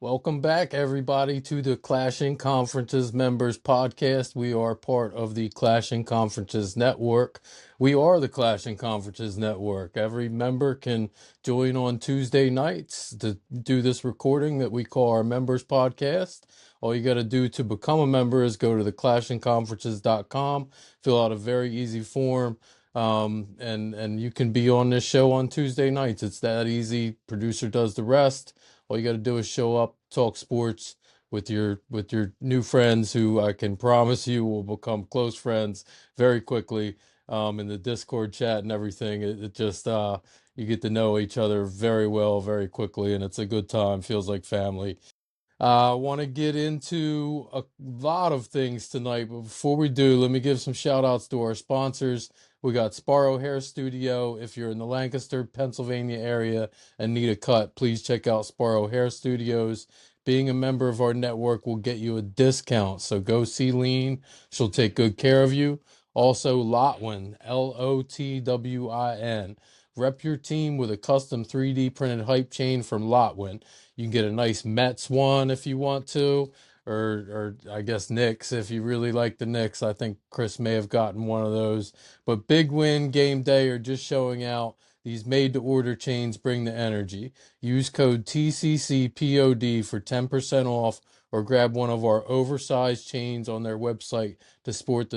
Welcome back, everybody, to the Clashing Conferences Members Podcast. We are part of the Clashing Conferences Network. We are the Clashing Conferences Network. Every member can join on Tuesday nights to do this recording that we call our Members Podcast. All you got to do to become a member is go to the clashingconferences.com, fill out a very easy form, and you can be on this show on Tuesday nights. It's that easy. Producer does the rest. All you got to do is show up, talk sports with your new friends, who I can promise you will become close friends very quickly. In the Discord chat and everything, it just you get to know each other very well, very quickly, and it's a good time. Feels like family. I want to get into a lot of things tonight, but before we do, let me give some shout outs to our sponsors. We got Sparrow Hair Studio. If you're in the Lancaster, Pennsylvania area and need a cut, please check out Sparrow Hair Studios. Being a member of our network will get you a discount, so go see Lean. She'll take good care of you. Also, Lotwin, Lotwin. Rep your team with a custom 3D printed hype chain from Lotwin. You can get a nice Mets one if you want to, or I guess Knicks if you really like the Knicks. I think Chris may have gotten one of those. But Big Win, Game Day are just showing out. These made-to-order chains bring the energy. Use code TCCPOD for 10% off, or grab one of our oversized chains on their website to support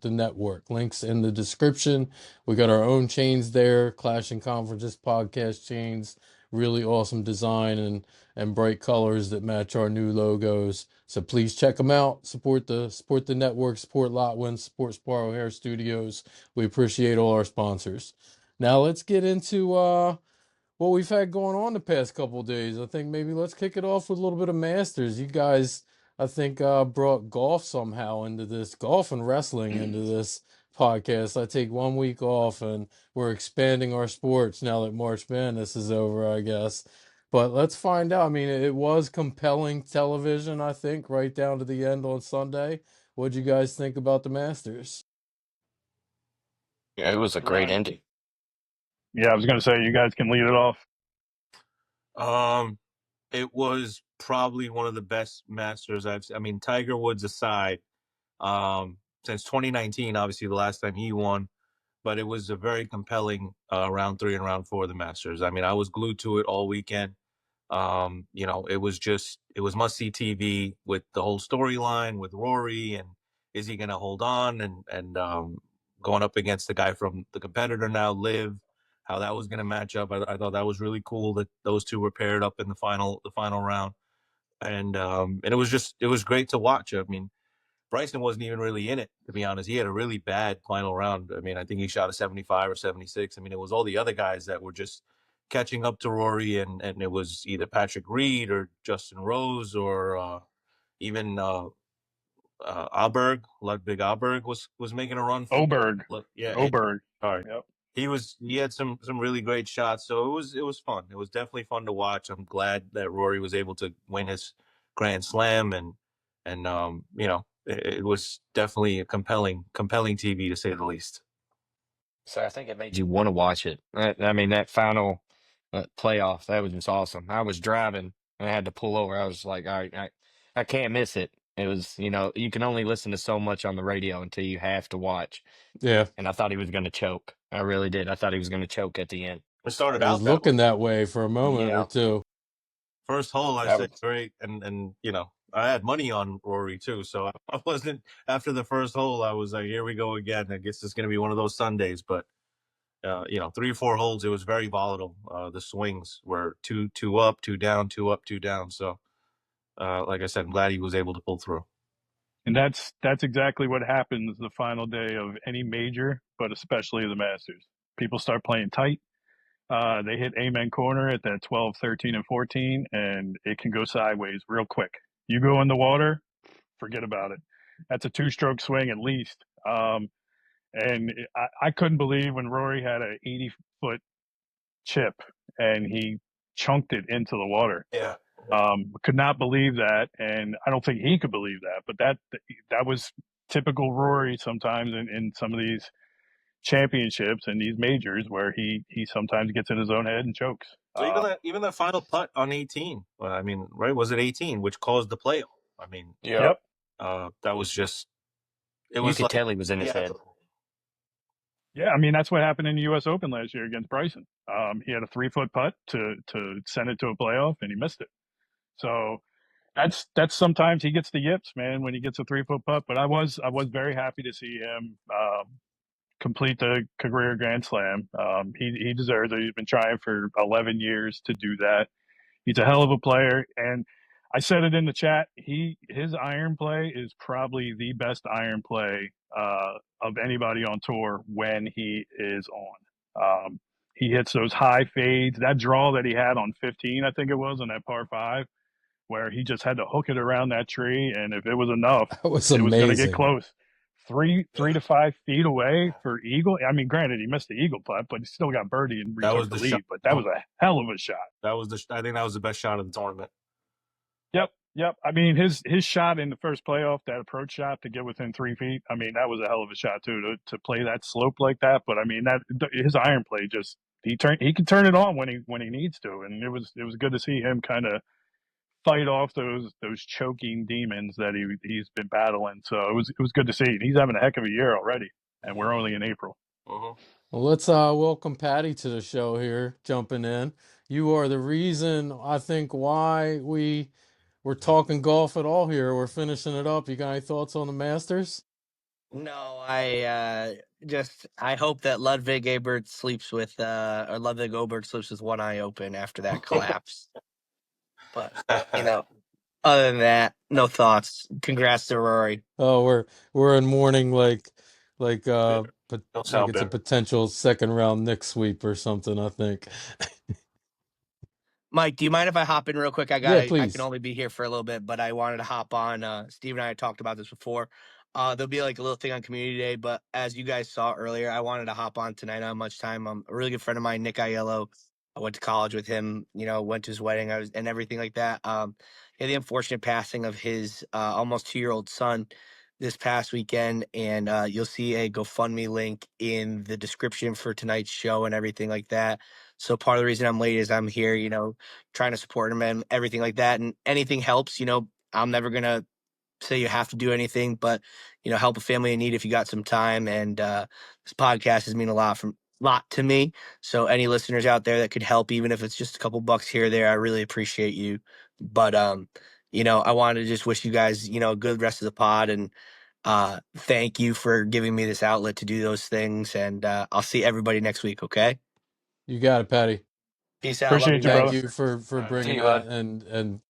the network. Links in the description. We got our own chains there, Clashing Conferences podcast chains. Really awesome design and bright colors that match our new logos. So please check them out. Support the network. Support Lotwin. Support Sparrow Hair Studios. We appreciate all our sponsors. Now let's get into what we've had going on the past couple of days. I think maybe let's kick it off with a little bit of Masters. You guys, I think, brought golf somehow into this, golf and wrestling into this podcast. I take 1 week off, and we're expanding our sports now that March Madness is over, I guess. But let's find out. I mean, it was compelling television, I think, right down to the end on Sunday. What'd you guys think about the Masters? Yeah, it was a great ending. Yeah, I was going to say, you guys can lead it off. It was probably one of the best Masters I've seen. I mean, Tiger Woods aside, since 2019, obviously the last time he won, but it was a very compelling round three and round four of the Masters. I mean, I was glued to it all weekend. It was must see TV with the whole storyline with Rory, and is he going to hold on, and going up against the guy from the competitor now, Liv, how that was going to match up. I thought that was really cool that those two were paired up in the final round, and it was great to watch. I mean, Bryson wasn't even really in it, to be honest. He had a really bad final round. I mean, I think he shot a 75 or 76. I mean, it was all the other guys that were just catching up to Rory, and it was either Patrick Reed or Justin Rose or even Ludwig Aberg was making a run for Oberg. yeah. Oberg. Sorry. Yep. He had some really great shots. So it was fun. It was definitely fun to watch. I'm glad that Rory was able to win his Grand Slam, and it was definitely a compelling TV, to say the least. So I think it made you want to watch it. I mean, that final playoff, that was just awesome. I was driving and I had to pull over. I was like, all right, I can't miss it. It was, you can only listen to so much on the radio until you have to watch. Yeah, And I thought he was going to choke. I really did. I thought he was going to choke at the end. It started it was out that way. looking that way for a moment or Yeah. two. First hole, I That said was, great, and I had money on Rory too, so I wasn't after the first hole. I was like, here we go again. I guess it's going to be one of those Sundays, but 3 or 4 holes, it was very volatile. The swings were two up, two down, two up, two down. So, like I said, I'm glad he was able to pull through. And that's exactly what happens the final day of any major, but especially the Masters. People start playing tight. They hit amen corner at that 12, 13, and 14, and it can go sideways real quick. You go in the water, forget about it. That's a two-stroke swing at least. I couldn't believe when Rory had an 80-foot chip and he chunked it into the water. Yeah. Could not believe that, and I don't think he could believe that. But that was typical Rory sometimes in some of these championships and these majors where he sometimes gets in his own head and chokes. So even the final putt on 18. I mean, right? Was it 18, which caused the playoff? I mean, Yep. that was just. It You was could like tell he was in his head. Yeah, I mean that's what happened in the U.S. Open last year against Bryson. He had a 3-foot putt to send it to a playoff, and he missed it. So that's sometimes he gets the yips, man, when he gets a 3-foot putt. But I was very happy to see him complete the career Grand Slam. He deserves it. He's been trying for 11 years to do that. He's a hell of a player, and I said it in the chat. His iron play is probably the best iron play of anybody on tour when he is on. He hits those high fades. That draw that he had on 15, I think it was, on that par five, where he just had to hook it around that tree, and if it was enough, That was it was going to get amazing. close. Three to 5 feet away for eagle. I mean, granted, he missed the eagle putt, but he still got birdie and that was retook the the lead. shot. But that was a hell of a shot. I think that was the best shot of the tournament. Yep. I mean, his shot in the first playoff, that approach shot to get within 3 feet. I mean, that was a hell of a shot too to play that slope like that. But I mean, that his iron play just he can turn it on when he needs to, and it was good to see him kind of fight off those choking demons that he's been battling. So it was good to see. He's having a heck of a year already, and we're only in April. Mm-hmm. Well, let's welcome Patty to the show here, jumping in. You are the reason, I think, why we're talking golf at all here. We're finishing it up. You got any thoughts on the Masters? No, I hope that Ludwig Obert sleeps with one eye open after that collapse. But other than that, no thoughts. Congrats to Rory. Oh, we're in mourning like Don't like sound it's a bitter. potential second round Knicks sweep or something, I think. Mike, do you mind if I hop in real quick? Yeah, I can please. only be here for a little bit, but I wanted to hop on. Steve and I had talked about this before. There'll be like a little thing on Community Day, but as you guys saw earlier, I wanted to hop on tonight. Not much time. A really good friend of mine, Nick Aiello. I went to college with him. Went to his wedding. And everything like that. He had the unfortunate passing of his almost 2-year-old son this past weekend, and you'll see a GoFundMe link in the description for tonight's show and everything like that. So part of the reason I'm late is I'm here, trying to support him and everything like that. And anything helps, I'm never going to say you have to do anything, but, help a family in need if you got some time. And this podcast has mean a lot to me. So any listeners out there that could help, even if it's just a couple bucks here or there, I really appreciate you. But, I wanted to just wish you guys, a good rest of the pod, and thank you for giving me this outlet to do those things. And I'll see everybody next week. Okay. You got it, Patty. Peace out. Love Appreciate you, Thank brother. you for bringing you, that, bud. and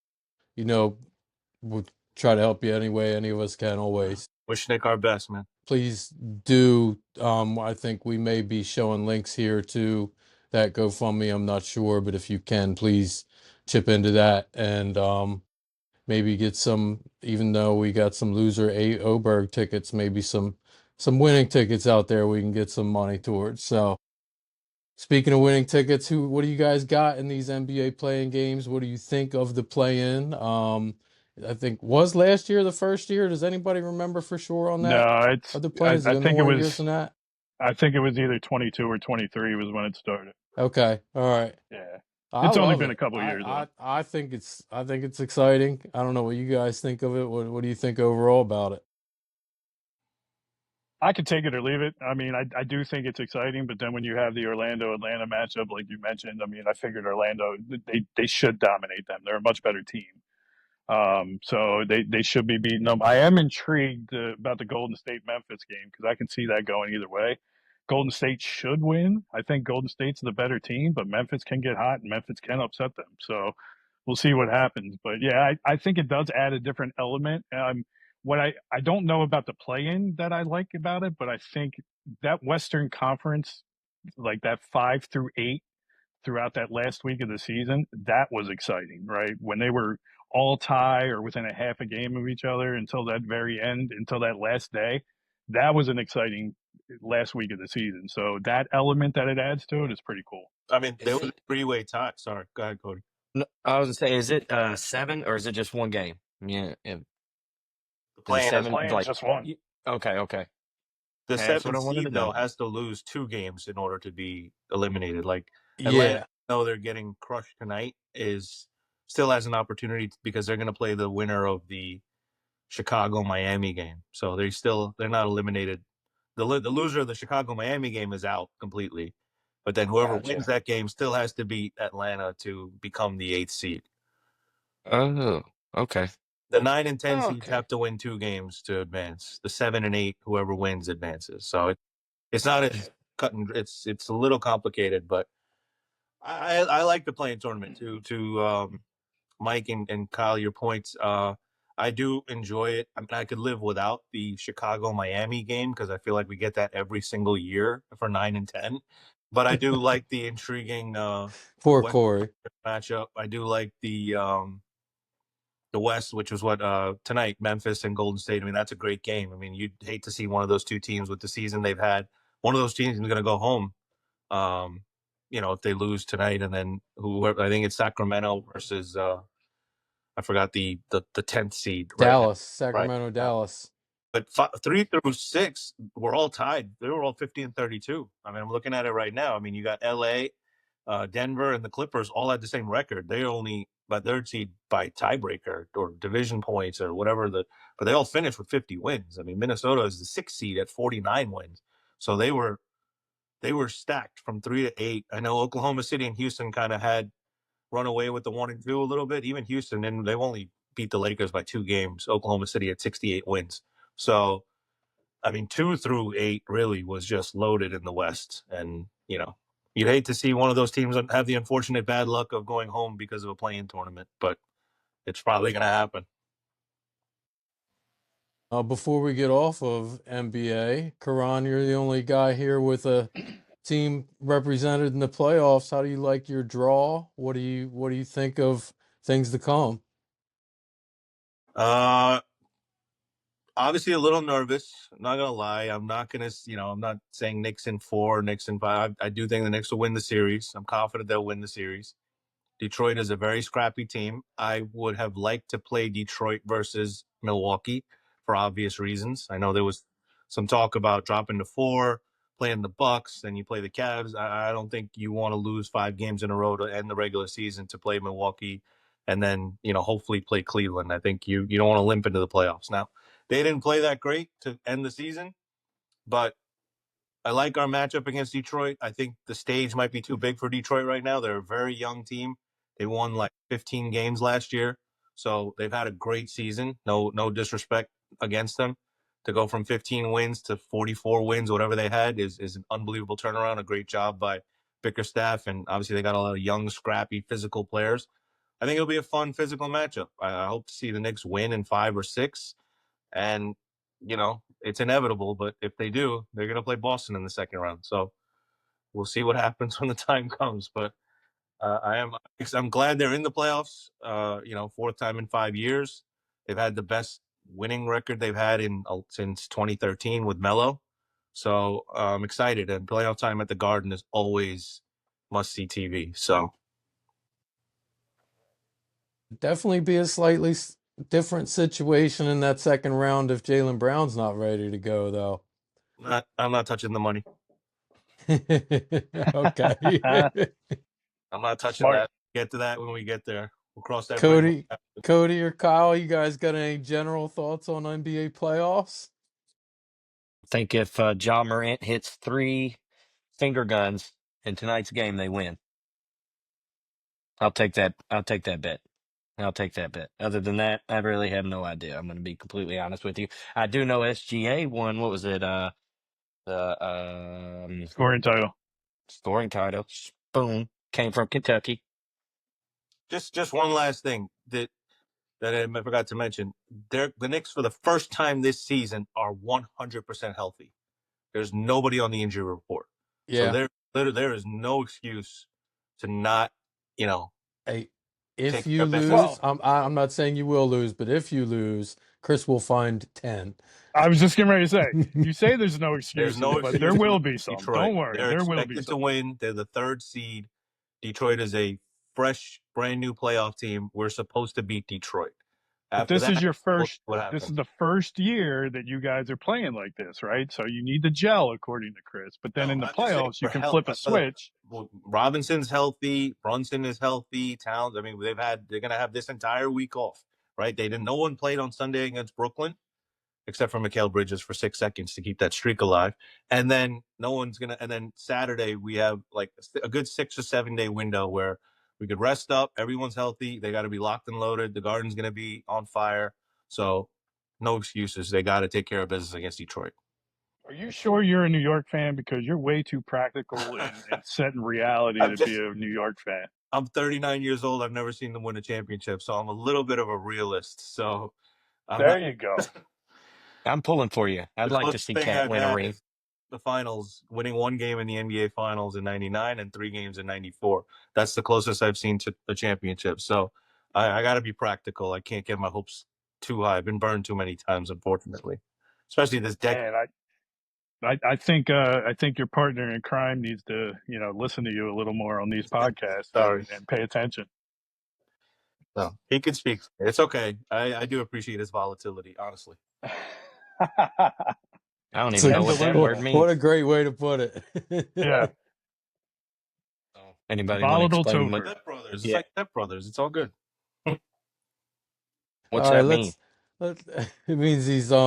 we'll try to help you any way any of us can always. Wish Nick our best, man. Please do. I think we may be showing links here to that GoFundMe. I'm not sure, but if you can, please chip into that and maybe get some. Even though we got some loser Oberg tickets, maybe some winning tickets out there we can get some money towards. So, speaking of winning tickets, what do you guys got in these NBA playing games? What do you think of the play-in? I think was last year the first year. Does anybody remember for sure on that? No, Are the play-ins I been think it more years was than that? either 22 or 23 was when it started. Okay, all right. Yeah, I it's only love been it. a couple years though. I think it's exciting. I don't know what you guys think of it. What do you think overall about it? I could take it or leave it. I mean, I do think it's exciting, but then when you have the Orlando Atlanta matchup, like you mentioned, I mean, I figured Orlando they should dominate them. They're a much better team. So they should be beating them. I am intrigued about the Golden State Memphis game because I can see that going either way. Golden State should win. I think Golden State's the better team, but Memphis can get hot and Memphis can upset them. So we'll see what happens. But yeah, I think it does add a different element. What I don't know about the play-in that I like about it, but I think that Western Conference, like that 5 through 8 throughout that last week of the season, that was exciting, right? When they were all tie or within a half a game of each other until that very end, until that last day, that was an exciting last week of the season. So that element that it adds to it is pretty cool. I mean, there was a three-way tie. Sorry, go ahead, Cody. No, I was gonna say, is it 7 or is it just one game? Yeah, The is it plan 7? Like, Just one. okay. the That's what I seventh wanted seed to though know. has to lose 2 games in order to be eliminated. Like Yeah. though they're getting crushed tonight, is still has an opportunity because they're going to play the winner of the Chicago-Miami game. So they're not eliminated. The loser of the Chicago-Miami game is out completely. But then whoever wins that game still has to beat Atlanta to become the 8th seed. Oh, okay. The 9 and 10 seeds Okay. have to win 2 games to advance. The 7 and 8, whoever wins advances. So it's not as cut and it's a little complicated, but I like the playing tournament to Mike and Kyle, your points. I do enjoy it. I mean, I could live without the Chicago Miami game because I feel like we get that every single year for 9 and 10. But I do like the intriguing Poor West Corey. matchup. I do like the West, which was what tonight, Memphis and Golden State. I mean, that's a great game. I mean, you'd hate to see one of those two teams with the season they've had. One of those teams is going to go home. If they lose tonight, and then whoever, I think it's Sacramento versus I forgot the 10th seed right now. Dallas, Sacramento, Right. Dallas. But 3 through 6 were all tied. They were all 50 and 32. I mean, I'm looking at it right now. I mean, you got LA, Denver, and the Clippers all had the same record. They're only by 3rd seed by tiebreaker or division points or whatever. But they all finished with 50 wins. I mean, Minnesota is the 6th seed at 49 wins. So they were stacked from 3 to 8. I know Oklahoma City and Houston kind of had run away with the 1 and 2 a little bit. Even Houston, and they've only beat the Lakers by 2 games. Oklahoma City at 68 wins. So, I mean, 2 through 8 really was just loaded in the West. And, you'd hate to see one of those teams have the unfortunate bad luck of going home because of a play-in tournament, but it's probably going to happen. Before we get off of NBA, Karan, you're the only guy here with a team represented in the playoffs. How do you like your draw? What do you think of things to come? Obviously a little nervous. I'm not gonna lie. I'm not gonna, I'm not saying Knicks in 4, Knicks in 5. I do think the Knicks will win the series. I'm confident they'll win the series. Detroit is a very scrappy team. I would have liked to play Detroit versus Milwaukee for obvious reasons. I know there was some talk about dropping to 4, playing the Bucks, then you play the Cavs. I don't think you want to lose 5 games in a row to end the regular season to play Milwaukee and then, hopefully play Cleveland. I think you don't want to limp into the playoffs. Now, they didn't play that great to end the season, but I like our matchup against Detroit. I think the stage might be too big for Detroit right now. They're a very young team. They won like 15 games last year. So they've had a great season. No disrespect against them. To go from 15 wins to 44 wins, whatever they had, is an unbelievable turnaround. A great job by Bickerstaff. And obviously they got a lot of young, scrappy, physical players. I think it'll be a fun physical matchup. I hope to see the Knicks win in 5 or 6. And, it's inevitable, but if they do, they're going to play Boston in the second round. So we'll see what happens when the time comes. But I'm glad they're in the playoffs. 4th time in 5 years. They've had the best winning record they've had since 2013 with Melo. So I'm excited. And playoff time at the Garden is always must-see TV. So Definitely be a slightly different situation in that second round if Jaylen Brown's not ready to go, though. I'm not touching the money. Okay. I'm not touching Smart. that. Get to that when we get there. We'll cross that Cody, bridge. Cody or Kyle, you guys got any general thoughts on NBA playoffs? I think if Ja Morant hits 3 finger guns in tonight's game, they win. I'll take that. I'll take that bet. I'll take that bet. Other than that, I really have no idea. I'm going to be completely honest with you. I do know SGA won. What was it? The Scoring title. scoring title. Boom. Came from Kentucky. Just one last thing that I forgot to mention. The Knicks, for the first time this season, are 100% healthy. There's nobody on the injury report. Yeah. So there is no excuse to not, Hey, if take you your best lose, Well, I'm not saying you will lose, but if you lose, Chris will find 10. I was just getting ready to say, you say there's no excuses, no but excuse there to will lose be some. Detroit. Don't worry, They're there will be expected to some. win. They're the 3rd seed. Detroit is a fresh, brand new playoff team. We're supposed to beat Detroit. But After that, we'll see what this is happens. the first year that you guys are playing like this, right? So you need the gel, according to Chris. But then No, in the I'm just saying playoffs, you for can health. flip a switch. Well, Robinson's healthy. Brunson is healthy. Towns. I mean, they're gonna have this entire week off, right? They didn't. No one played on Sunday against Brooklyn except for Mikal Bridges for 6 seconds to keep that streak alive. And then no one's gonna. And then Saturday we have like a good 6 or 7 day window where we could rest up. Everyone's healthy. They got to be locked and loaded. The Garden's gonna be on fire. So no excuses. They got to take care of business against Detroit. Are you sure you're a New York fan? Because you're way too practical and set in reality I'm to be just. a New York fan. I'm 39 years old. I've never seen them win a championship, so I'm a little bit of a realist. So I'm There not. you go. I'm pulling for you. The I'd like to closest see thing Cat I've win a had ring. is the finals, winning one game in the NBA finals in '99 and 3 games in '94. That's the closest I've seen to a championship. So I got to be practical. I can't get my hopes too high. I've been burned too many times, unfortunately, especially this decade. Man, I think your partner in crime needs to listen to you a little more on these podcasts Sorry. and pay attention. No, he could speak. It's okay. I do appreciate his volatility, honestly. I don't It's even a, know And what that word delusional. what a means. great way to put it. Yeah, So, anybody want to volatile explain what? topher. Step brothers. It's Yeah. like step brothers. It's all good. What's All right, that mean? let it means he's a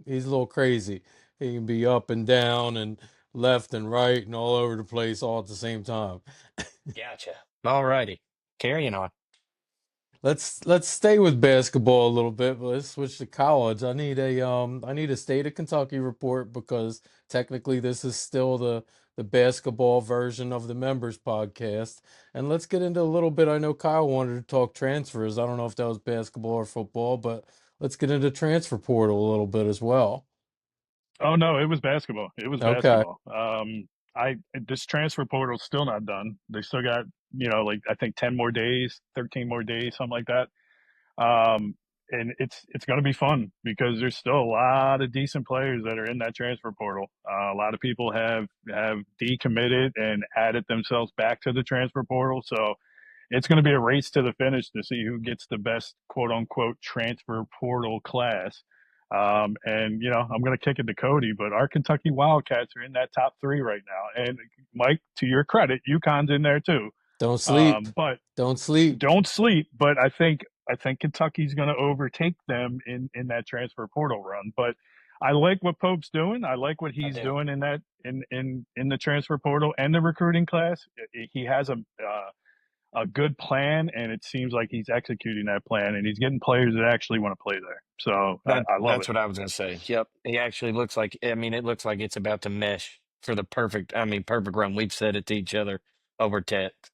little crazy. He can be up and down and left and right and all over the place all at the same time. Gotcha. All righty. Carrying on. Let's stay with basketball a little bit, but let's switch to college. I need a state of Kentucky report because technically this is still the basketball version of the members podcast. And let's get into a little bit. I know Kyle wanted to talk transfers. I don't know if that was basketball or football, but let's get into transfer portal a little bit as well. Oh no, it was basketball. It was Okay. basketball. I this transfer portal's still not done. They still got like I think 10 more days, 13 more days, something like that. And it's going to be fun because there's still a lot of decent players that are in that transfer portal. A lot of people have decommitted and added themselves back to the transfer portal. So it's going to be a race to the finish to see who gets the best quote unquote transfer portal class. And I'm going to kick it to Cody, but our Kentucky Wildcats are in that top three right now. And Mike, to your credit, UConn's in there too. Don't sleep. But Don't sleep. don't sleep. But I think Kentucky's going to overtake them in that transfer portal run. But I like what Pope's doing. I like what I he's do. doing in the transfer portal and the recruiting class. He has a good plan, and it seems like he's executing that plan, and he's getting players that actually want to play there. So I love That's it. what I was gonna say. Yep. He actually looks like, I mean, it looks like it's about to mesh for the perfect run. We've said it to each other over text.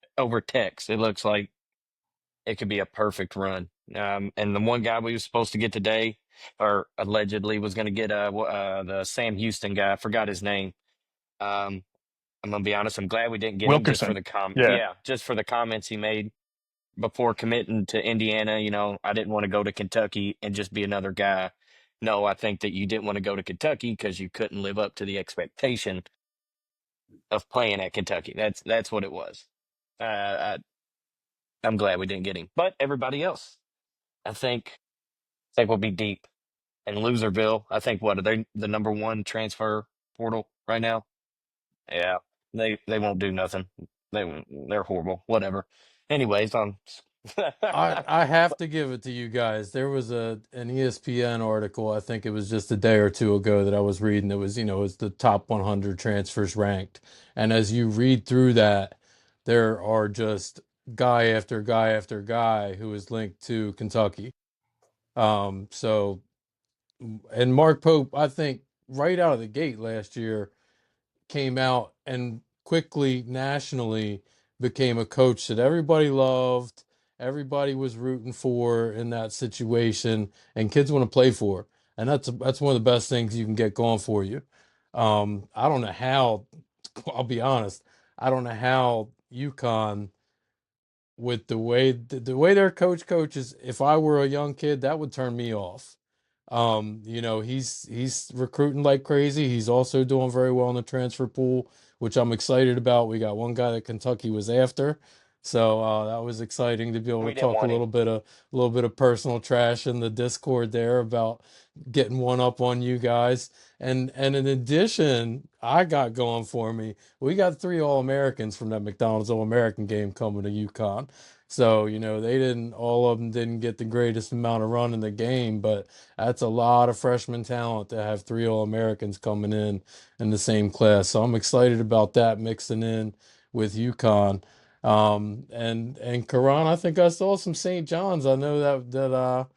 It looks like it could be a perfect run. And the one guy we were supposed to get today, or allegedly was going to get the Sam Houston guy. I forgot his name. Um, I'm gonna be honest. I'm glad we didn't get him just for Wilkerson. the Yeah. just for the comments he made before committing to Indiana. I didn't want to go to Kentucky and just be another guy. No, I think that you didn't want to go to Kentucky because you couldn't live up to the expectation of playing at Kentucky. That's what it was. I'm glad we didn't get him, but everybody else, I think we'll be deep. And Loserville, I think what are they the number one transfer portal right now? Yeah, they won't do nothing. They're horrible. Whatever. Anyways, I have to give it to you guys. There was an ESPN article, I think it was just a day or two ago that I was reading. It was, it's the top 100 transfers ranked. And as you read through that, there are just guy after guy after guy who is linked to Kentucky. So and Mark Pope, I think right out of the gate last year came out and quickly nationally became a coach that everybody loved, everybody was rooting for in that situation, and kids want to play for. And that's one of the best things you can get going for you. I don't know how. I'll be honest. I don't know how UConn, with the way their coach coaches, if I were a young kid, that would turn me off. He's recruiting like crazy. He's also doing very well in the transfer pool, which I'm excited about. We got one guy that Kentucky was after. So that was exciting to be able We to didn't talk a want him. little bit of personal trash in the Discord there about getting one up on you guys. And in addition, I got going for me. We got three All-Americans from that McDonald's All-American game coming to UConn. So, they didn't, all of them didn't get the greatest amount of run in the game, but that's a lot of freshman talent to have three All-Americans coming in the same class. So I'm excited about that mixing in with UConn. And Karan, I think I saw some St. John's. I know that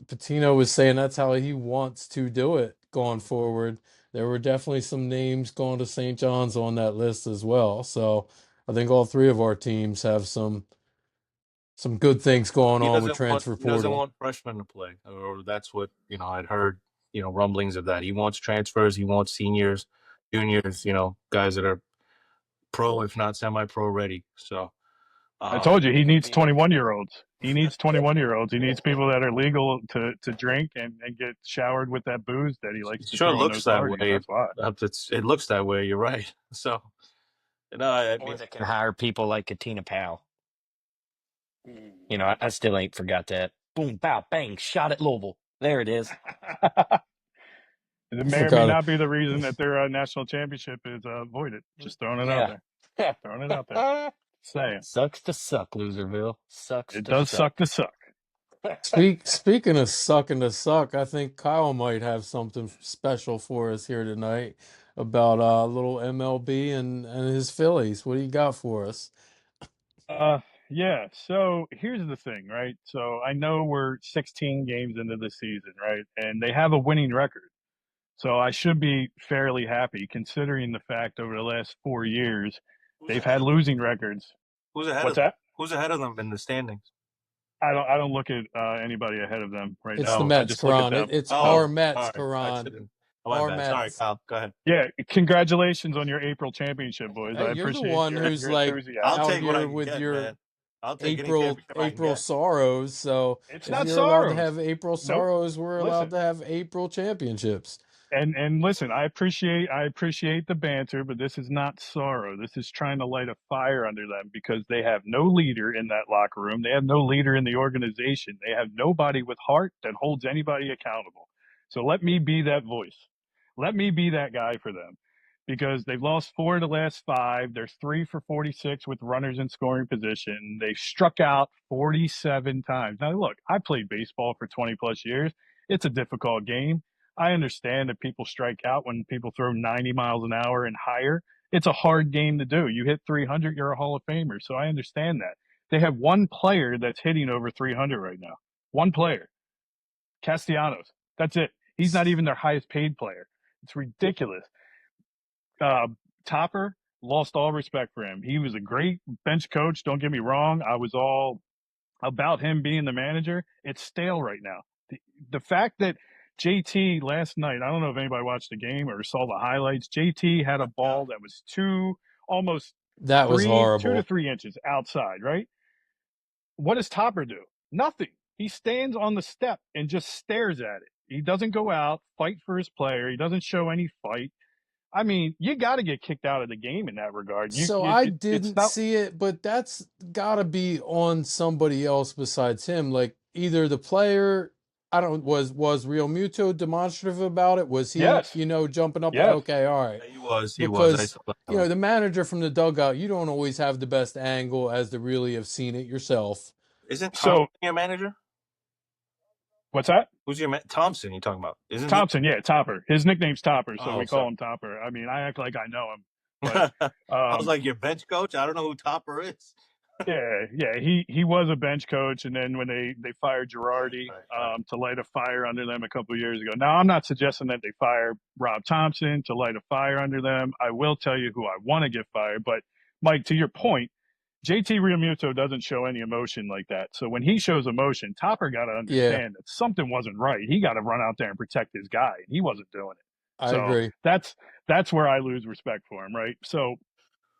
Patino was saying that's how he wants to do it going forward. There were definitely some names going to St. John's on that list as well. So I think all three of our teams have some good things going He on with doesn't want transfer he doesn't portal. want freshmen to play, or that's what I'd heard. Rumblings of that. He wants transfers. He wants seniors, juniors. Guys that are pro, if not semi-pro ready. So, I told you he We need to needs be like 21-year-olds. He needs 21-year-olds. He needs people that are legal to drink and get showered with that booze that he likes it to sure throw in looks those that parties. way. That's why. It looks that way. You're right. So, I or mean, that can hire people like Katina Powell. I still ain't forgot that. Boom, pow, bang, shot at Louisville. There it is. It I may or may forgot not be the reason that their national championship is voided. Just throwing it out Yeah. there. Throwing it out there. Saying. Sucks to suck, Loserville. Sucks It to does suck to suck. suck. Speaking of sucking to suck, I think Kyle might have something special for us here tonight about little MLB and his Phillies. What do you got for us? Uh, yeah. So here's the thing, right? So I know we're 16 games into the season, right? And they have a winning record. So I should be fairly happy considering the fact over the last 4 years who's they've ahead had of them? losing records. Who's ahead What's of them? that? Who's ahead of them in the standings? I don't look at anybody ahead of them right It's the now. Oh, I Mets, just look at Karan. them. It's oh, our all Mets, right. I Karan. shouldn't. Oh, my Our bad. Sorry, Mets. Kyle. Go ahead. Yeah, congratulations on your April championship, boys. Hey, I you're the appreciate one who's your like I'll enthusiasm. out take what I here can with get, your man. I'll take any April championship I can April get. sorrows. So It's if not you're allowed to sorrows. have April Nope. sorrows, we're allowed Listen, to have April championships. and listen, I appreciate the banter, but this is not sorrow. This is trying to light a fire under them because they have no leader in that locker room. They have no leader in the organization. They have nobody with heart that holds anybody accountable. So let me be that voice. Let me be that guy for them because they've lost 4 of the last 5. They're 3 for 46 with runners in scoring position. They've struck out 47 times. Now, look, I played baseball for 20 plus years. It's a difficult game. I understand that people strike out when people throw 90 miles an hour and higher. It's a hard game to do. You hit 300, you're a Hall of Famer. So I understand that. They have one player that's hitting over 300 right now. One player, Castellanos. That's it. He's not even their highest paid player. It's ridiculous. Uh, Topper, lost all respect for him. He was a great bench coach. Don't get me wrong. I was all about him being the manager. It's stale right now. The fact that JT last night, I don't know if anybody watched the game or saw the highlights. JT had a ball that was almost That was 2 to horrible. 3 inches outside, right? What does Topper do? Nothing. He stands on the step and just stares at it. He doesn't go out, fight for his player. He doesn't show any fight. I mean, you got to get kicked out of the game in that regard. So I It's didn't not. see it, but that's gotta be on somebody else besides him. Like either the player, I don't was Real Muto demonstrative about it? Was he, Yes, jumping up? yes. Okay, all right. Yeah, he was. He was. I Because, saw that. the manager from the dugout, you don't always have the best angle as to really have seen it yourself. Isn't Thompson So your manager? what's that? Who's your Thompson? You talking about? Isn't he? Thompson, yeah, Topper. His nickname's Topper, so Oh, we call sorry. him Topper. I mean, I act like I know him, but I was like, your bench coach? I don't know who Topper is. yeah, he was a bench coach, and then when they fired Girardi Right. to light a fire under them a couple of years ago. Now, I'm not suggesting that they fire Rob Thompson to light a fire under them. I will tell you who I want to get fired, but Mike, to your point, JT Realmuto doesn't show any emotion like that. So when he shows emotion, Topper got to Yeah, understand that something wasn't right. He got to run out there and protect his guy. He wasn't doing it. I So agree. that's where I lose respect for him, right? So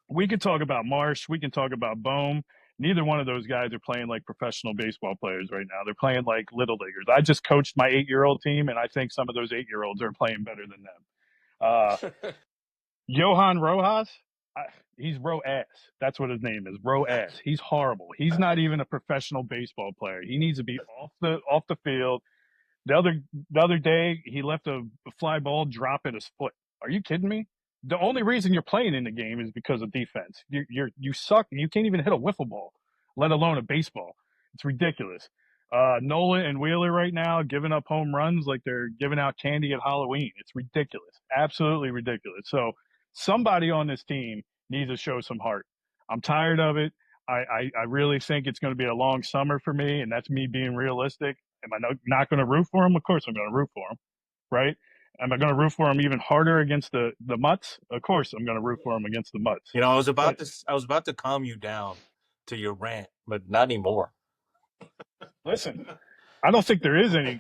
we can talk about Marsh, we can talk about Bohm. Neither one of those guys are playing like professional baseball players right now. They're playing like little leaguers. I just coached my 8-year-old team, and I think some of those 8-year-olds are playing better than them. Uh, Johan Rojas, He's Ro Ass. That's what his name is, Ro Ass. He's horrible. He's not even a professional baseball player. He needs to be off the field. The other day, he left a fly ball drop at his foot. Are you kidding me? The only reason you're playing in the game is because of defense. You suck. You can't even hit a wiffle ball, let alone a baseball. It's ridiculous. Nola and Wheeler right now giving up home runs like they're giving out candy at Halloween. It's ridiculous, absolutely ridiculous. So somebody on this team needs to show some heart. I'm tired of it. I really think it's going to be a long summer for me, and that's me being realistic. Am I not going to root for him? Of course I'm going to root for him, right? Am I going to root for him even harder against the Mutts? Of course I'm going to root for him against the Mutts. You know, I was about But to calm you down to your rant, but not anymore. listen, I don't think there is any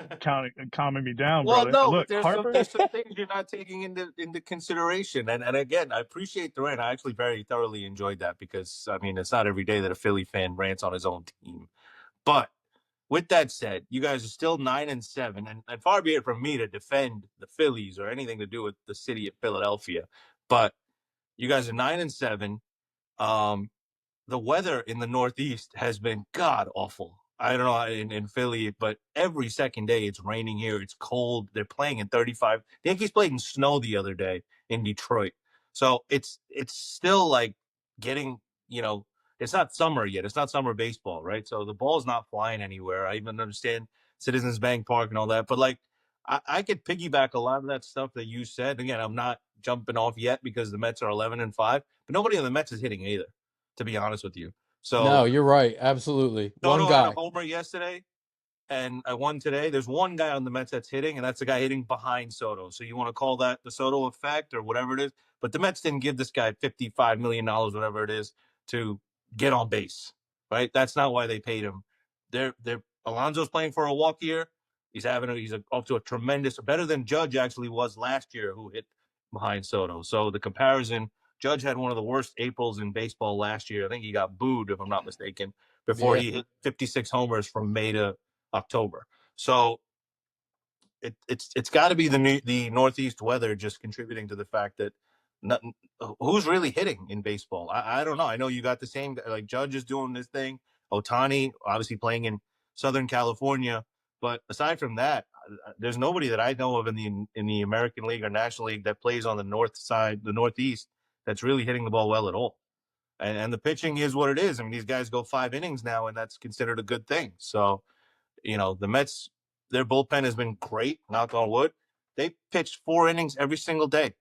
calming me down, Well, brother. no, but Look, there's Harper. some things you're not taking into consideration, and again, I appreciate the rant. I actually very thoroughly enjoyed that because I mean, it's not every day that a Philly fan rants on his own team. But with that said, you guys are still 9-7, and far be it from me to defend the Phillies or anything to do with the city of Philadelphia, but you guys are 9-7. The weather in the Northeast has been god awful. I don't know in Philly, but every second day it's raining here. It's cold. They're playing in 35. The Yankees played in snow the other day in Detroit. So it's still like getting, it's not summer yet. It's not summer baseball, right? So the ball's not flying anywhere. I even understand Citizens Bank Park and all that. But like I could piggyback a lot of that stuff that you said. Again, I'm not jumping off yet because the Mets are 11-5, but nobody on the Mets is hitting either, to be honest with you. No, So you're right. Absolutely. One Soto had a guy. homer yesterday, and I won today. There's one guy on the Mets that's hitting, and that's the guy hitting behind Soto. So you want to call that the Soto effect or whatever it is. But the Mets didn't give this guy $55 million, whatever it is, to get on base, right? That's not why they paid him. They're Alonso's playing for a walk here. He's off to a tremendous, better than Judge actually was last year, who hit behind Soto. So the comparison, Judge had one of the worst Aprils in baseball last year. I think he got booed, if I'm not mistaken, before Yeah. he hit 56 homers from May to October. So it's got to be the Northeast weather just contributing to the fact that nothing, who's really hitting in baseball. I don't know. I know you got the same, like Judge is doing this thing. Otani obviously playing in Southern California, but aside from that, there's nobody that I know of in the American League or National League that plays on the north side, the Northeast, that's really hitting the ball well at all. And the pitching is what it is. I mean, these guys go 5 innings now, and that's considered a good thing. So the Mets, their bullpen has been great, knock on wood. They pitched 4 innings every single day.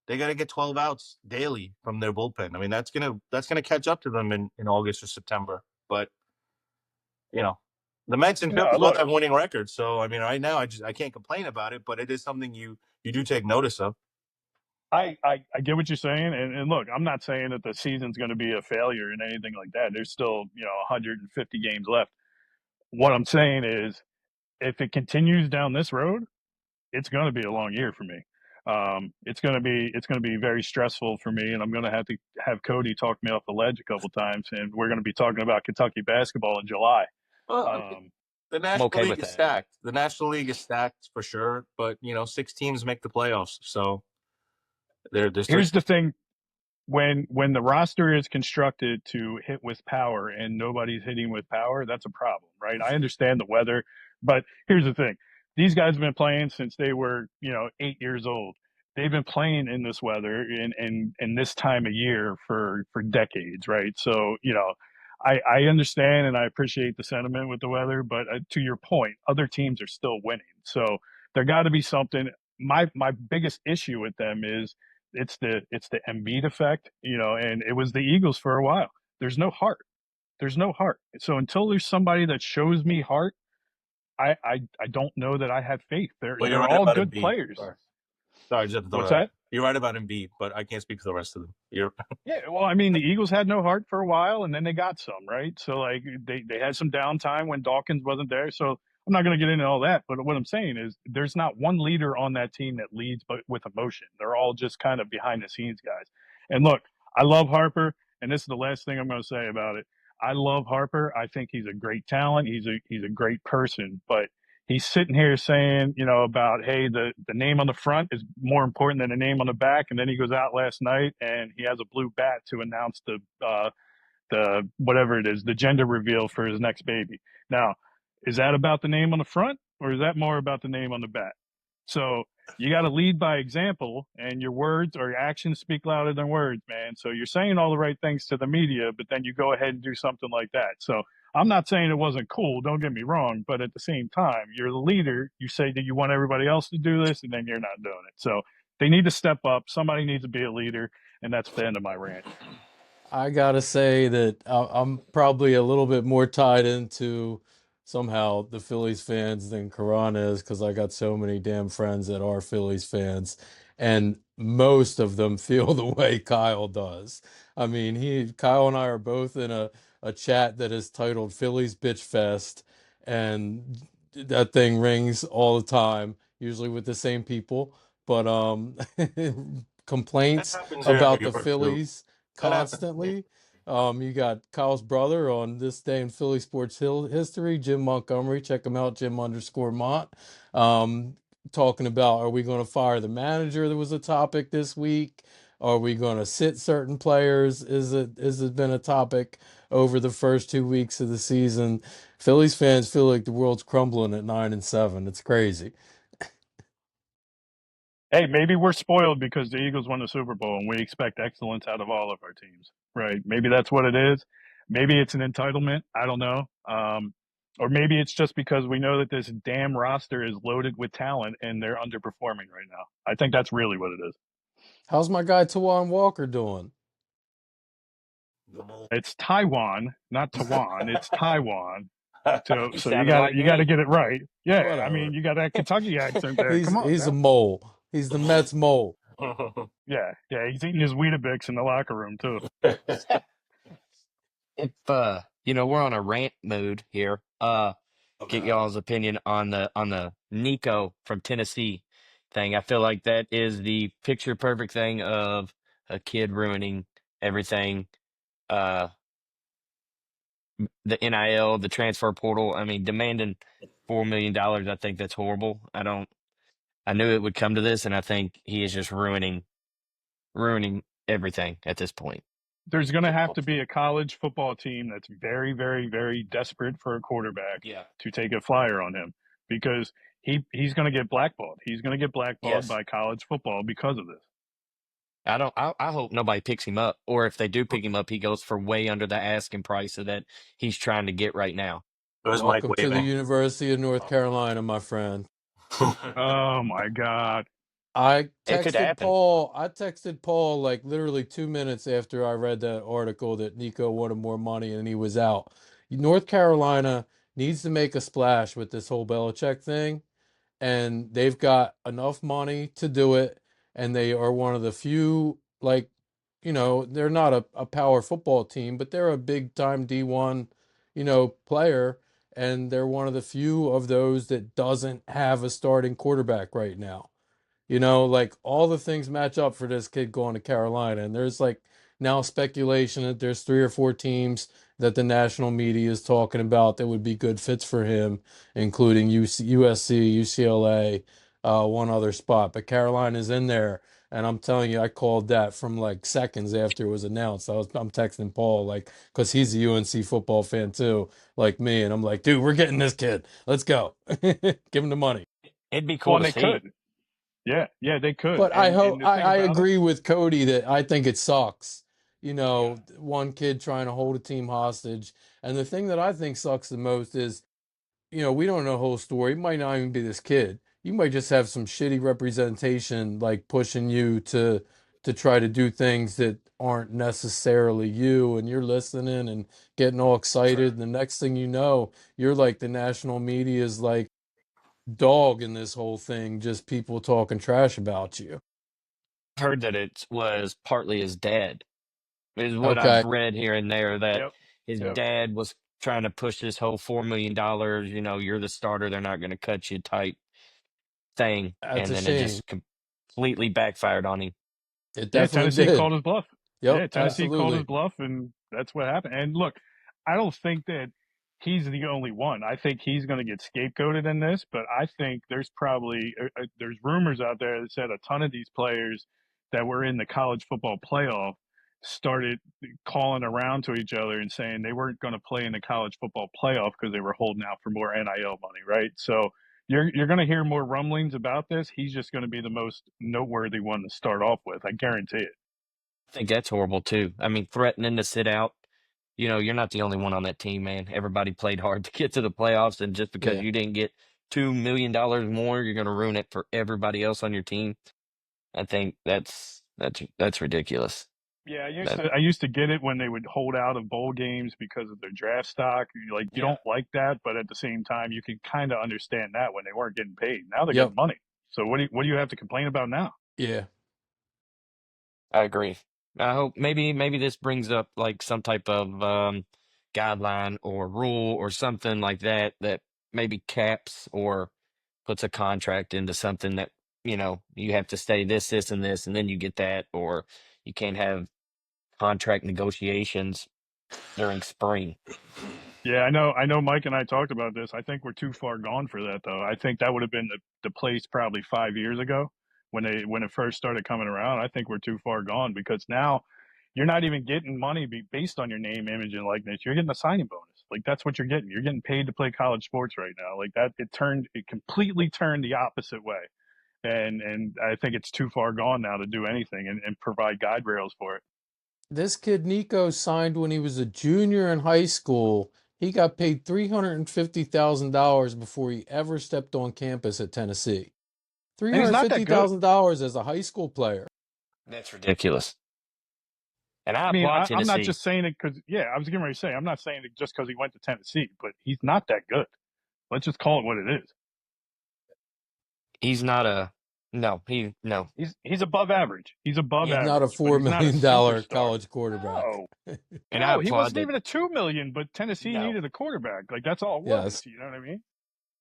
They got to get 12 outs daily from their bullpen. I mean, that's gonna catch up to them in August or September. But the Mets and No, Phillies both look, have winning records. So I mean, right now I can't complain about it. But it is something you do take notice of. I get what you're saying, and look, I'm not saying that the season's going to be a failure and anything like that. There's still 150 games left. What I'm saying is, if it continues down this road, it's going to be a long year for me. It's going to be very stressful for me, and I'm going to have to have Cody talk me off the ledge a couple times, and we're going to be talking about Kentucky basketball in July. Well, I mean, the I'm National okay League with is that. stacked. The National League is stacked for sure. But 6 teams make the playoffs, so there's Here's the thing: when the roster is constructed to hit with power and nobody's hitting with power, that's a problem, right? I understand the weather, but here's the thing. These guys have been playing since they were, 8 years old. They've been playing in this weather and this time of year for decades, right? So, I understand and I appreciate the sentiment with the weather, but to your point, other teams are still winning. So there got to be something. My biggest issue with them is it's the Embiid effect, and it was the Eagles for a while. There's no heart. There's no heart. So until there's somebody that shows me heart, I don't know that I have faith. They're Well, you're they're right all about good Embiid. players. Sorry, just have to throw What's that out. that? You're right about Embiid, but I can't speak for the rest of them. Yeah, well, I mean, the Eagles had no heart for a while, and then they got some, right? So like they had some downtime when Dawkins wasn't there. So I'm not going to get into all that, but what I'm saying is there's not one leader on that team that leads but with emotion. They're all just kind of behind the scenes guys. And look, I love Harper, and this is the last thing I'm going to say about it. I love Harper. I think he's a great talent. He's a great person, but he's sitting here saying, about, hey, the name on the front is more important than the name on the back. And then he goes out last night and he has a blue bat to announce the whatever it is, the gender reveal for his next baby. Now, is that about the name on the front or is that more about the name on the back? So you got to lead by example, and your words or your actions speak louder than words, man. So you're saying all the right things to the media, but then you go ahead and do something like that. So I'm not saying it wasn't cool, don't get me wrong, but at the same time, you're the leader. You say that you want everybody else to do this, and then you're not doing it. So they need to step up. Somebody needs to be a leader, and that's the end of my rant. I gotta say that I'm probably a little bit more tied into somehow the Phillies fans than Karan is because I got so many damn friends that are Phillies fans, and most of them feel the way Kyle does. I mean, Kyle and I are both in a chat that is titled Phillies Bitch Fest, and that thing rings all the time, usually with the same people. But That complaints happens here in about New the York too. Phillies That happens. constantly. You got Kyle's brother on This Day in Philly Sports History, Jim Montgomery. Check him out, Jim_Mont. Um, Talking about, are we going to fire the manager? There was a topic this week. Are we going to sit certain players? Is it been a topic over the first 2 weeks of the season? Phillies fans feel like the world's crumbling at 9-7. It's crazy. Hey, maybe we're spoiled because the Eagles won the Super Bowl and we expect excellence out of all of our teams, right? Maybe that's what it is. Maybe it's an entitlement. I don't know. Or maybe it's just because we know that this damn roster is loaded with talent and they're underperforming right now. I think that's really what it is. How's my guy Tawan Walker doing? It's Taiwan, not Tawan. It's Taiwan. So, He so you sounded got like you got to me. get it right. Yeah, I mean, Whatever. you got that Kentucky accent there. Come on He's a now. mole. He's the Mets mole. Yeah, yeah. He's eating his Weetabix in the locker room too. If we're on a rant mood here. Get Okay. y'all's opinion on the Nico from Tennessee thing. I feel like that is the picture perfect thing of a kid ruining everything. Uh, the NIL, the transfer portal. I mean, demanding $4 million. I think that's horrible. I knew it would come to this, and I think he is just ruining everything at this point. There's going to have to be a college football team that's very, very, very desperate for a quarterback Yeah. to take a flyer on him because he's going to get blackballed. He's going to get blackballed Yes. by college football because of this. I hope nobody picks him up, or if they do pick him up, he goes for way under the asking price that he's trying to get right now. There's Mike Welcome to the waving. University of North Carolina, my friend. Oh my God. I It could texted happen. Paul. I texted Paul like literally 2 minutes after I read that article that Nico wanted more money and he was out. North Carolina needs to make a splash with this whole Belichick thing, and they've got enough money to do it, and they are one of the few, like, they're not a power football team, but they're a big time D1, player, and they're one of the few of those that doesn't have a starting quarterback right now. Like all the things match up for this kid going to Carolina. And there's like now speculation that there's 3 or 4 teams that the national media is talking about that would be good fits for him, including USC, UCLA, one other spot. But Carolina's in there. And I'm telling you, I called that from like seconds after it was announced. I'm texting Paul, like, because he's a UNC football fan too, like me. And I'm like, dude, we're getting this kid. Let's go. Give him the money. It'd be Well, cool and to they see. could. Yeah, yeah, they could. But I hope And the thing I about it, agree with Cody that I think it sucks. yeah, One kid trying to hold a team hostage. And the thing that I think sucks the most is, we don't know the whole story. It might not even be this kid. You might just have some shitty representation like pushing you to try to do things that aren't necessarily you, and you're listening and getting all excited. And the next thing you know, you're like the national media's like dog in this whole thing, just people talking trash about you. Heard that it was partly his dad, is what Okay. I've read here and there, that yep, his yep. dad was trying to push this whole $4 million, you're the starter, they're not going to cut you type thing. That's And a then it shame. just completely backfired on him. It Yeah, definitely Tennessee did. called his bluff. Yep, Yeah, Tennessee called his absolutely. bluff, and that's what happened. And look, I don't think that. he's the only one. I think he's going to get scapegoated in this, but I think there's probably there's rumors out there that said a ton of these players that were in the college football playoff started calling around to each other and saying they weren't going to play in the college football playoff because they were holding out for more NIL money, right? So you're going to hear more rumblings about this. He's just going to be the most noteworthy one to start off with. I guarantee it. I think that's horrible too. I mean, threatening to sit out. You know, you're not the only one on that team, man. Everybody played hard to get to the playoffs, and just because Yeah. you didn't get $2 million more, you're going to ruin it for everybody else on your team. I think that's ridiculous. Yeah, That I used to get it when they would hold out of bowl games because of their draft stock. Like you Yeah. don't like that, but at the same time, you can kind of understand that when they weren't getting paid. Now they're Yep. getting money. So what do you have to complain about now? Yeah. I agree. I hope maybe this brings up like some type of guideline or rule or something like that maybe caps or puts a contract into something that, you have to stay this, and then you get that, or you can't have contract negotiations during spring. Yeah, I know. Mike and I talked about this. I think we're too far gone for that, though. I think that would have been the place probably 5 years ago when it first started coming around. I think we're too far gone because now you're not even getting money based on your name, image, and likeness. You're getting a signing bonus. Like that's what you're getting. You're getting paid to play college sports right now. Like that, it completely turned the opposite way, and I think it's too far gone now to do anything and provide guide rails for it. This kid Nico signed when he was a junior in high school. He got paid $350,000 before he ever stepped on campus at Tennessee. Three And he's hundred not fifty that good. thousand dollars as a high school player. That's ridiculous. And I I mean, applaud I'm not Tennessee. just saying it because, yeah, I was getting ready to say, I'm not saying it just because he went to Tennessee, but he's not that good. Let's just call it what it is. He's not a no, he no. He's above average. He's above He's not a average, but $4 he's not a million superstar. college quarterback. No, And I no, he applaud wasn't that. even a 2 million, but Tennessee No. needed a quarterback. Like that's all it was. Yes. You know what I mean?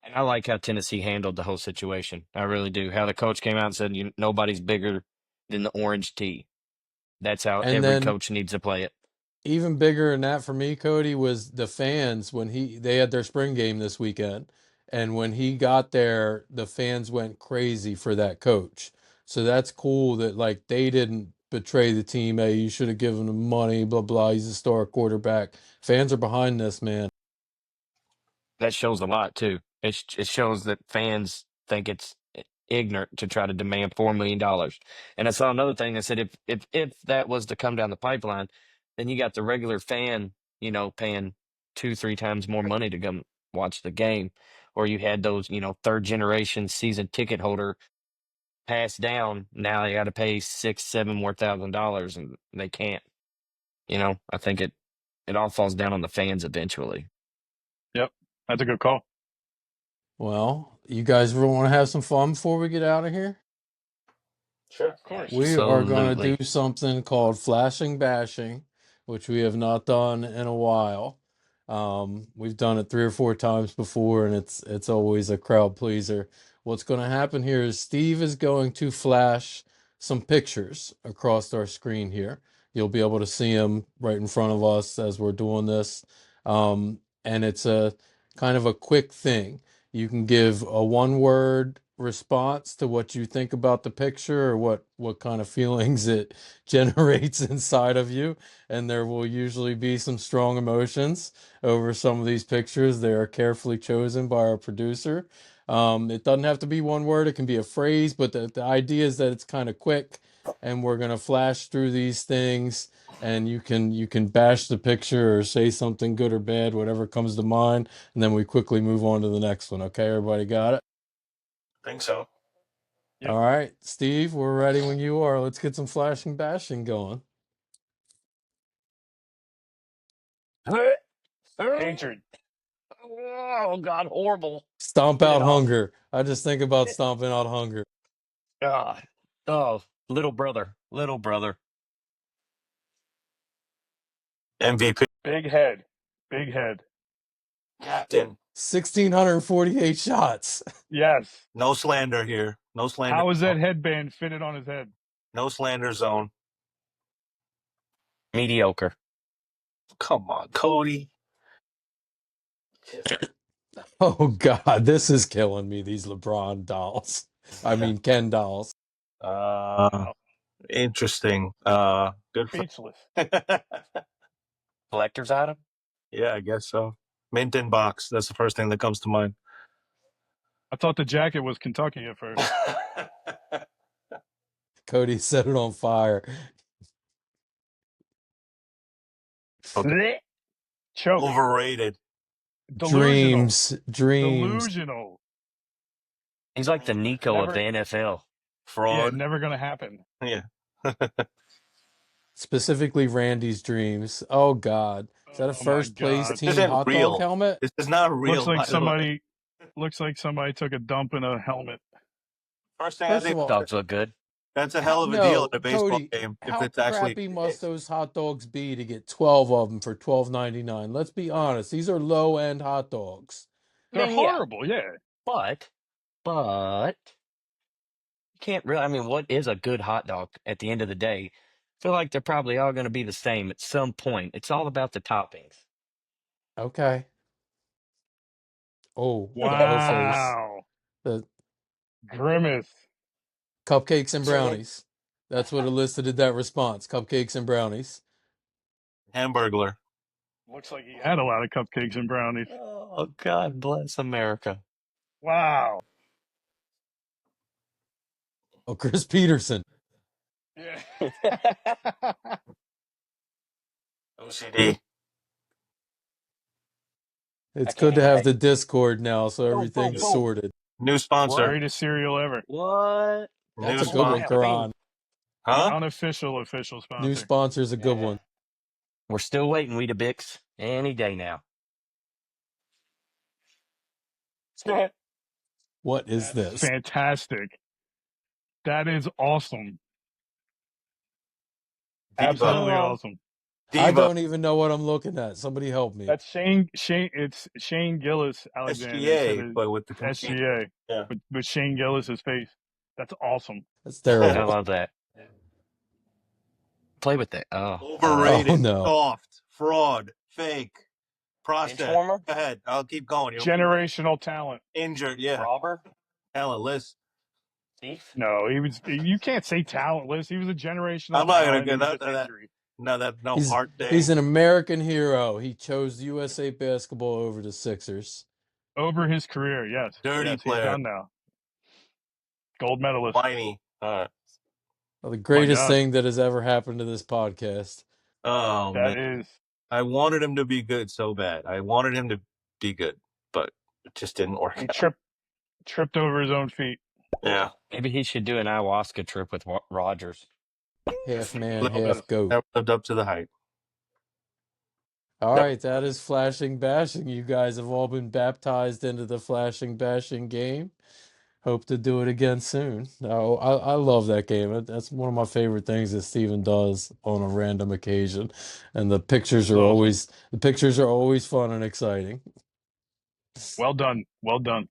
And I like how Tennessee handled the whole situation. I really do. How the coach came out and said, nobody's bigger than the orange tee. That's how And every then coach needs to play it. even bigger than that for me, Cody, was the fans when they had their spring game this weekend. And when he got there, the fans went crazy for that coach. So that's cool that like they didn't betray the team. Hey, you should have given him money, blah blah. He's a star quarterback. Fans are behind this, man. That shows a lot too. It shows that fans think it's ignorant to try to demand $4 million. And I saw another thing that said if that was to come down the pipeline, then you got the regular fan, paying 2-3 times more money to come watch the game, or you had those, third generation season ticket holder passed down. Now they got to pay 6-7 more $1,000, and they can't. I think it all falls down on the fans eventually. Yep, that's a good call. Well, you guys really want to have some fun before we get out of here? Sure. Of course. We are going to Absolutely. do something called flashing bashing, which we have not done in a while. We've done it 3 or 4 times before, and it's always a crowd pleaser. What's going to happen here is Steve is going to flash some pictures across our screen here. You'll be able to see them right in front of us as we're doing this. And it's a kind of a quick thing. You can give a one-word response to what you think about the picture or what kind of feelings it generates inside of you. And there will usually be some strong emotions over some of these pictures. They are carefully chosen by our producer. It doesn't have to be one word, it can be a phrase, but the idea is that it's kind of quick, and we're gonna flash through these things, and you can bash the picture or say something good or bad, whatever comes to mind, and then we quickly move on to the next one. Okay, everybody got it? Think so. Yep. All right, Steve, we're ready when you are. Let's get some flashing bashing going. Hatred. Oh God, horrible. Stomp Get it out off. hunger. I just think about stomping out hunger. God. Oh, little brother. Little brother. MVP. Big head. Big head. Captain. 1,648 shots. Yes. No slander here. No slander. How is that headband fitted on his head? No slander zone. Mediocre. Come on, Cody. Oh God, this is killing me. These LeBron dolls. I mean Ken dolls. Uh, interesting. Good for. Speechless. Collector's item? Yeah, I guess so. Mint in box. That's the first thing that comes to mind. I thought the jacket was Kentucky at first. Cody set it on fire. Okay. Choke. Overrated. Delusional. Dreams. Delusional. He's like the Nico of Never- the NFL. Yeah, Fraud. never gonna happen. Yeah. Specifically Randy's dreams. Oh God. Is that a Oh my first place God. This team isn't hot real. dog helmet? This is not real. Looks like by the way. somebody took a dump in a helmet. First thing First I of think all, Dogs look good. that's a hell of a deal no, in a baseball Cody, game. If how it's actually crappy must those hot dogs be to get 12 of them for $12.99? Let's be honest. These are low-end hot dogs. I They're mean, yeah, horrible, yeah. but you can't really. I mean, what is a good hot dog at the end of the day? I feel like they're probably all going to be the same at some point. It's all about the toppings. Okay. Oh, Bowface. Wow. The Grimace. cupcakes and brownies. That's what elicited that response. Cupcakes and brownies. Hamburglar. Looks like he had a lot of cupcakes and brownies. Oh, God bless America. Wow. Oh, Chris Peterson. Yeah. OCD. It's I good can't to have even. the Discord now, so everything's boom. sorted. New sponsor. Greatest cereal ever. What? That's New a good one, sponsor. Karan. Huh? Unofficial official sponsor. New sponsor's a good one. We're still waiting, Weetabix. Any day now. What is this? Fantastic. That is awesome. Diva. Absolutely awesome. I Diva. don't even know what I'm looking at. Somebody help me. That's Shane. It's Shane Gillis Alexander. SGA, but with the SGA. Yeah. With Shane Gillis's face. That's awesome. That's I terrible. love that. Play with that. Overrated. Oh, no. Soft. Fraud. Fake. Prospect. Informer? Go ahead. I'll keep going. Generational talent. Injured. Yeah. Robber? Talentless. Thief? No, he was. You can't say talentless. He was a generational. I'm not talent. gonna He get was just that. injury. No He's, heart day. he's an American hero. He chose USA basketball over the Sixers. Over his career, yes. Dirty yes, player. He's done now. Gold medalist. Whiny. Well, the greatest God. thing that has ever happened to this podcast. Oh That man. is. I wanted him to be good so bad. I wanted him to be good, but it just didn't work. He out. tripped over his own feet. Yeah. Maybe he should do an ayahuasca trip with Rogers. Half man, Little half goat. Never lived up to the hype. All right, that is Flashing Bashing. You guys have all been baptized into the Flashing Bashing game. Hope to do it again soon. Oh, I love that game. That's one of my favorite things that Steven does on a random occasion. And the pictures are always fun and exciting. Well done. Well done.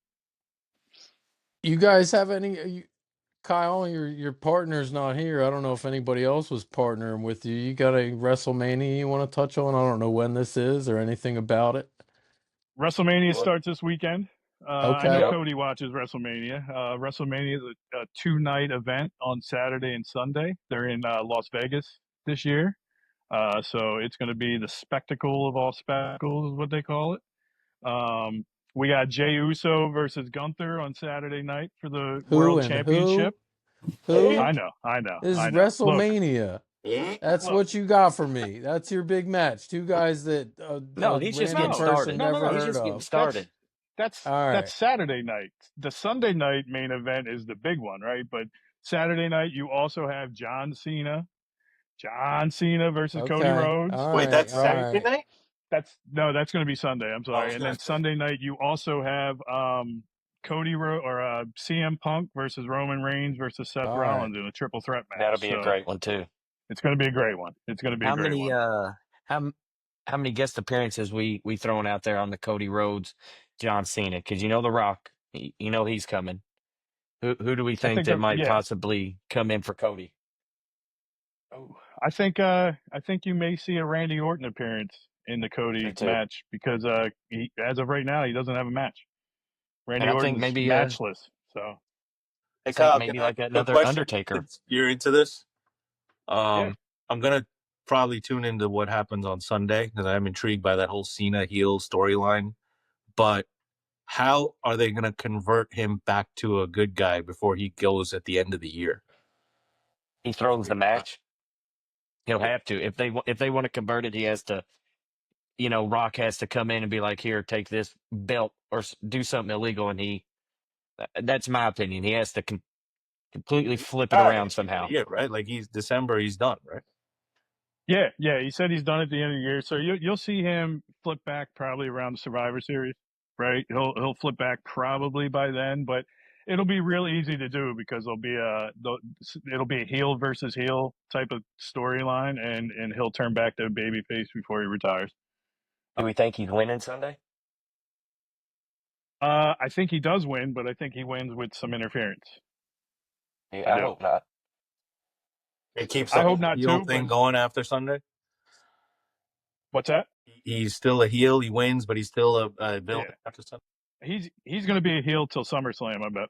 You guys have any Kyle, your partner's not here. I don't know if anybody else was partnering with you. You got a WrestleMania you want to touch on? I don't know when this is or anything about it. WrestleMania starts this weekend. Okay. I know Cody watches WrestleMania. WrestleMania is a 2-night event on Saturday and Sunday. They're in Las Vegas this year. So it's going to be the spectacle of all spectacles, is what they call it. We got Jey Uso versus Gunther on Saturday night for the World Championship. Who? I know. This is I know. WrestleMania. That's Look. what you got for me. That's your big match. Two guys that No, he's just random getting person started. never He's heard just of. getting started. That's All right. that's Saturday night. The Sunday night main event is the big one, right? But Saturday night you also have John Cena versus Cody Rhodes. All Wait, right, that's all Saturday right. night? That's going to be Sunday. I'm sorry. And then Sunday night you also have CM Punk versus Roman Reigns versus Seth All Rollins in a triple threat match. That'll be a great one too. It's going to be a great one. It's going to be How a great many one. how many guest appearances we throwing out there on the Cody Rhodes, John Cena? Because you know The Rock, you know he's coming. Who do we think that might possibly come in for Cody? Oh, I think you may see a Randy Orton appearance in the Me Cody too. match because as of right now, he doesn't have a match. Randy And I think Orton's maybe matchless. So Hey think Kyle, can maybe I ask like you a another question? Undertaker. Since you're into this, yeah, I'm gonna probably tune into what happens on Sunday because I'm intrigued by that whole Cena heel storyline. But how are they gonna convert him back to a good guy before he goes at the end of the year? He throws the match. He'll have to if they want to convert it. He has to. Rock has to come in and be like, "Here, take this belt or do something illegal." And that's my opinion. He has to completely flip it At around the end of somehow. the year, right? Like he's December, he's done, right? yeah. He said he's done at the end of the year, so you'll see him flip back probably around the Survivor Series, right? He'll flip back probably by then, but it'll be real easy to do because it'll be a heel versus heel type of storyline, and he'll turn back to a babyface before he retires. Do we think he's winning Sunday? I think he does win, but I think he wins with some interference. I Yeah, I do. hope not. It keeps I the hope whole not heel too, but thing going after Sunday. what's that? He's still a heel. He wins, but he's still a villain Yeah, after Sunday. he's going to be a heel till SummerSlam. I bet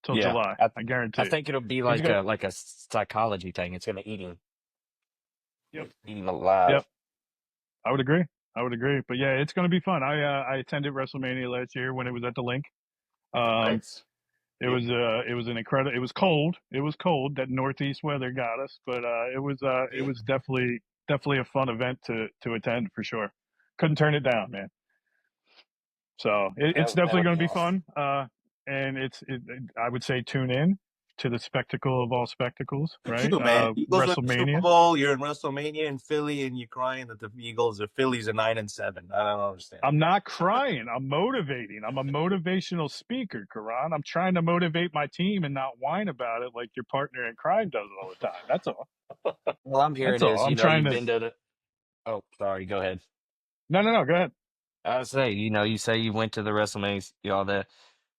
till Yeah, July. I I guarantee I it. think it'll be He's like gonna. a psychology thing. It's gonna Yep. eat him alive. Yep. I would agree. I would agree. But yeah, it's going to be fun. I attended WrestleMania last year when it was at the Link. Um, Nice. it was an incredible. It was cold. It was cold. That northeast weather got us, but it was definitely a fun event to attend for sure. Couldn't turn it down, man. So it's That definitely would going be to be awesome. fun. And I would say tune in to the spectacle of all spectacles, Look right? at you, man. Eagles win the Super WrestleMania. Bowl. You're in WrestleMania in Philly, and you're crying that the Phillies are 9-7. I don't understand. I'm not crying. I'm motivating. I'm a motivational speaker, Karan. I'm trying to motivate my team and not whine about it like your partner in crime does all the time. That's all. All I'm That's hearing all. is, I'm trying you've to. been to the. Oh, sorry. Go ahead. No. Go ahead. I was say, you say you went to the WrestleMania, all that,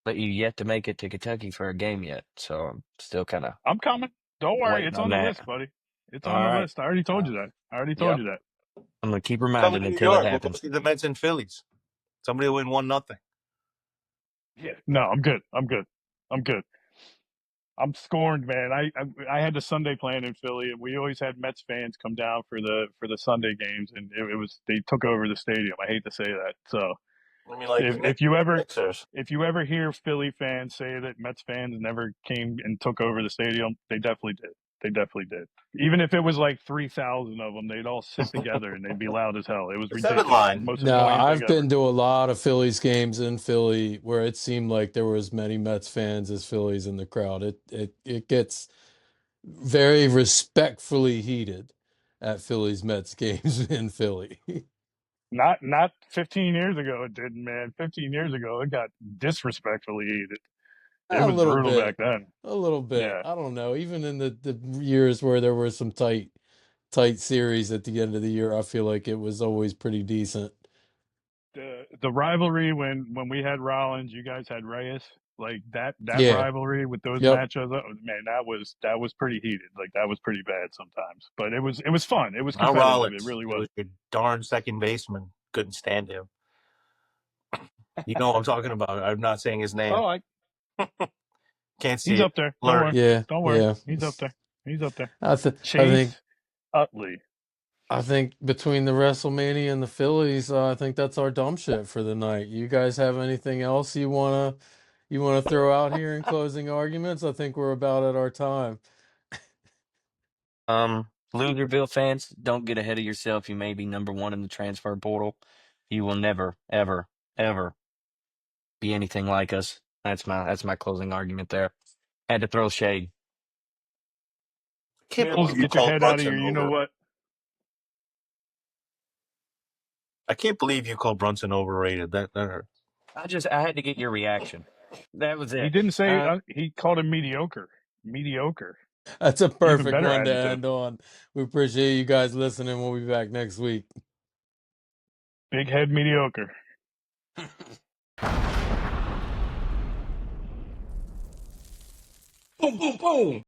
but you yet to make it to Kentucky for a game yet. So I'm still kind of I'm coming. Don't worry. waiting It's on on the that. list, buddy. It's All on the right. list. I already told Uh, you that. I already told yep. you that. I'm gonna keep Coming reminding to New until it York. We'll go happens. see the Mets and Phillies. Somebody will win 1-0. Yeah. No, I'm good. I'm good. I'm good. I'm scorned, man. I had the Sunday plan in Philly, and we always had Mets fans come down for the Sunday games, and it was they took over the stadium. I hate to say that. So I mean, like the if you ever Sixers. if you ever hear Philly fans say that Mets fans never came and took over the stadium, they definitely did. They definitely did. Even if it was like 3,000 of them, they'd all sit together and they'd be loud as hell. It was The seven ridiculous. The line. most No, annoying thing I've ever. been to a lot of Phillies games in Philly where it seemed like there were as many Mets fans as Phillies in the crowd. It gets very respectfully heated at Phillies Mets games in Philly. Not 15 years ago it didn't, man. 15 years ago it got disrespectfully heated. It A was little brutal back bit. then. A little bit. Yeah. I don't know. Even in the years where there were some tight series at the end of the year, I feel like it was always pretty decent. The rivalry when we had Rollins, you guys had Reyes, like that Yeah. rivalry with those Yep. matchups, man, that was pretty heated. Like that was pretty bad sometimes, but it was fun. It was Not competitive. It Rollins. really It was. was your darn second baseman. Couldn't stand him. You know what I'm talking about. I'm not saying his name. Oh, Can't see he's it. up there. Don't Blurry. worry. Yeah. Don't worry. Yeah. He's up there. He's up there. I th I think Chase Utley. I think between the WrestleMania and the Phillies, I think that's our dumb shit for the night. You guys have anything else you wanna throw out here in closing arguments? I think we're about at our time. Loserville fans, don't get ahead of yourself. You may be number one in the transfer portal. You will never, ever, ever be anything like us. That's my closing argument there. Had to throw shade. Can't Mills, believe you get your called head out of here. Brunson You know over. what? I can't believe you called Brunson overrated. That hurt. I had to get your reaction. That was He it. didn't say he called him mediocre. Mediocre. That's a Even perfect better one to adjective. end on. We appreciate you guys listening. We'll be back next week. Big head mediocre. Boom, boom, boom.